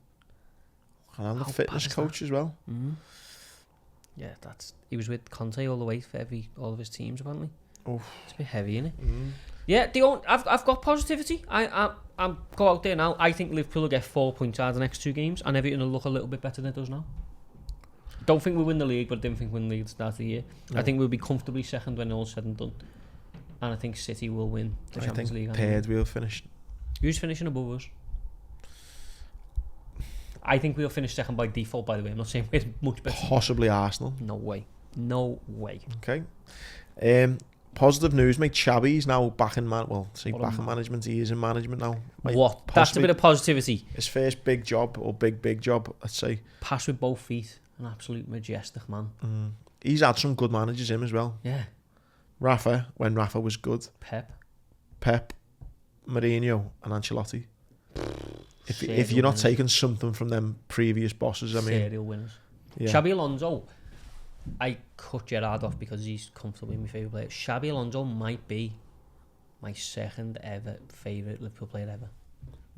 And I'm the fitness coach as well. Mm-hmm. Yeah, he was with Conte all the way for all of his teams apparently. Oh, it's a bit heavy, isn't it? Yeah, I've got positivity. I'm go out there now. I think Liverpool will get 4 points out of the next 2 games, and Everton will look a little bit better than it does now. Don't think we'll win the league, but I didn't think we'll win the league at the start of the year. No. I think we'll be comfortably second when all's said and done. And I think City will win the Champions League. Third we'll finish. Who's finishing above us? I think we'll finish second by default, by the way. I'm not saying we're much better. Possibly Arsenal. No way. Okay. Positive news, mate. Xavi's now back in management. He is in management now. What? That's a bit of positivity. His first big job, let's say. Pass with both feet. An absolute majestic man. He's had some good managers, him as well. Yeah. Rafa, when Rafa was good. Pep, Mourinho and Ancelotti. If you're not taking something from them previous bosses, I mean... Serial winners. Yeah. Xabi Alonso, I cut Gerrard off because he's comfortably my favourite player. Xabi Alonso might be my second ever favourite Liverpool player ever.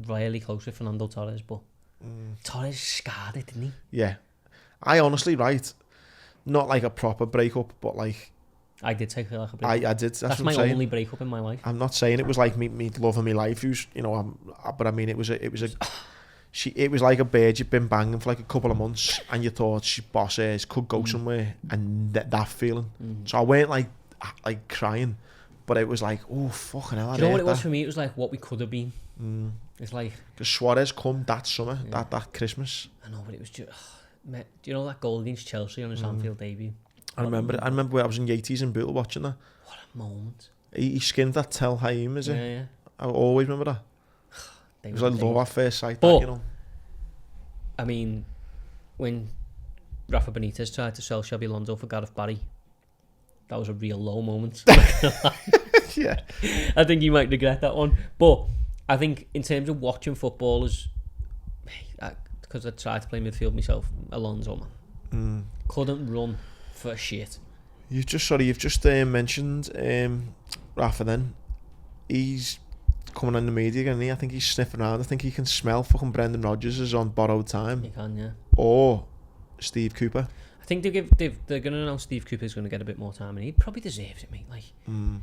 Really close with Fernando Torres, but Torres scarred it, didn't he? Yeah. I honestly, not like a proper breakup, but like... I did take like a breakup. I did. That's my only breakup in my life. I'm not saying it was like me love of my life, who's, you know, but I mean, it was like a bird you've been banging for like a couple of months, and you thought she bosses could go somewhere, and that feeling. So I weren't like crying, but it was like, oh fucking hell. Do you know what it was for me? It was like what we could have been. It's like because Suarez come that summer, that Christmas. I know, but it was just. Do you know that goal against Chelsea on his Anfield debut? I remember it. I remember when I was in Yates and Bootle watching that. What a moment. He skinned that Tel Haim, is it? Yeah. I always remember that. It was like love at first sight, but, you know. I mean, when Rafa Benitez tried to sell Xabi Alonso for Gareth Barry, that was a real low moment. Yeah. I think you might regret that one. But I think in terms of watching footballers, because I tried to play midfield myself, Alonso, man. Couldn't run for shit. You've just mentioned Rafa then. He's coming on the media again. I think he's sniffing around. I think he can smell fucking Brendan Rodgers is on borrowed time. He can, yeah. Or Steve Cooper. I think they're going to announce Steve Cooper's going to get a bit more time, and he probably deserves it, mate. Like,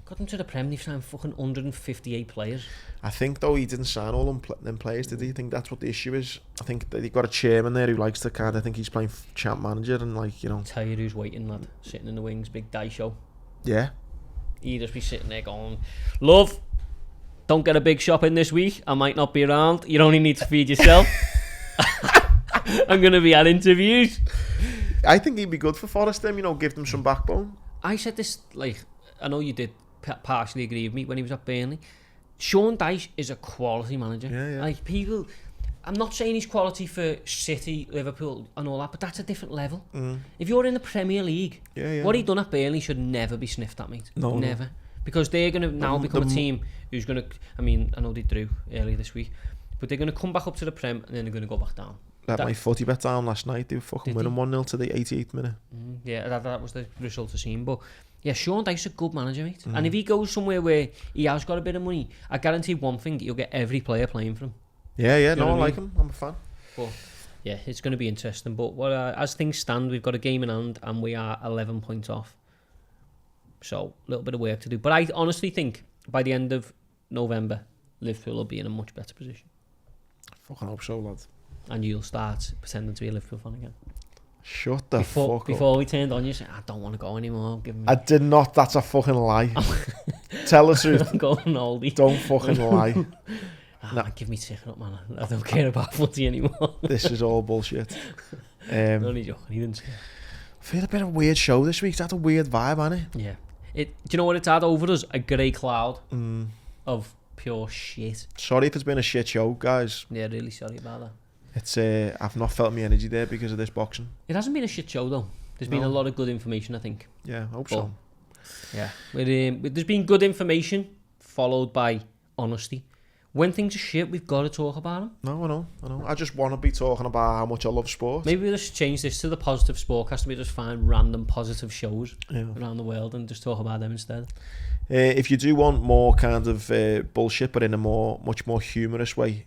got him to the Prem, they've signed fucking 158 players. I think though he didn't sign all them players, did he? I think that's what the issue is. I think that they've got a chairman there who likes to I think he's playing champ manager and like, you know. Tell you who's waiting, lad, sitting in the wings, big die show. Yeah. He'd just be sitting there going, love, don't get a big shop in this week. I might not be around. You only need to feed yourself. I'm going to be at interviews. I think he'd be good for Forest, them, you know, give them some backbone. I said this, like, I know you did partially agree with me when he was at Burnley. Sean Dyche is a quality manager. Yeah. Like, people, I'm not saying he's quality for City, Liverpool and all that, but that's a different level. If you're in the Premier League, what he done at Burnley should never be sniffed at, mate. No, never. No. Because they're going to now become a team who's going to, I mean, I know they drew earlier this week, but they're going to come back up to the Prem and then they're going to go back down. Let my footy bet down last night. They were fucking winning 1-0 to the 88th minute. Yeah, that was the result of seeing. But yeah, Sean Dyche's a good manager, mate. And if he goes somewhere where he has got a bit of money, I guarantee one thing, he'll get every player playing for him. Yeah, no, I like him. I'm a fan. But yeah, it's going to be interesting. But as things stand, we've got a game in hand and we are 11 points off. So a little bit of work to do. But I honestly think by the end of November, Liverpool will be in a much better position. Fucking hope so, lad. And you'll start pretending to be a Liverpool fan again. Shut the fuck up. Before we turned on, you said, I don't want to go anymore. I did not. That's a fucking lie. Tell the truth. I'm going oldie. Don't fucking lie. No. Man, give me ticket up, man. I don't care about footy anymore. This is all bullshit. Only joking. He didn't say. I feel a bit of a weird show this week. It's had a weird vibe, hasn't it? Yeah. Do you know what it's had over us? A grey cloud of pure shit. Sorry if it's been a shit show, guys. Yeah, really sorry about that. It's I've not felt my energy there because of this boxing. It hasn't been a shit show though. There's been a lot of good information, I think. Yeah, I hope so. Yeah, there's been good information followed by honesty. When things are shit, we've got to talk about them. No, I know. I just want to be talking about how much I love sport. Maybe we'll just change this to the positive Sportcast and we just find random positive shows around the world and just talk about them instead. If you do want more kind of bullshit, but in a much more humorous way,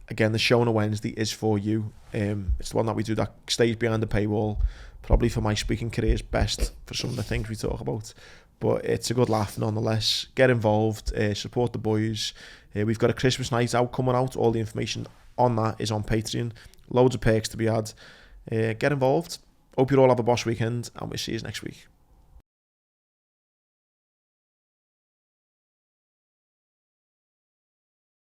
again, the show on a Wednesday is for you. It's the one that we do that stays behind the paywall, probably for my speaking career's best for some of the things we talk about. But it's a good laugh nonetheless. Get involved, support the boys. We've got a Christmas night out coming out. All the information on that is on Patreon. Loads of perks to be had. Get involved. Hope you all have a boss weekend, and we'll see you next week.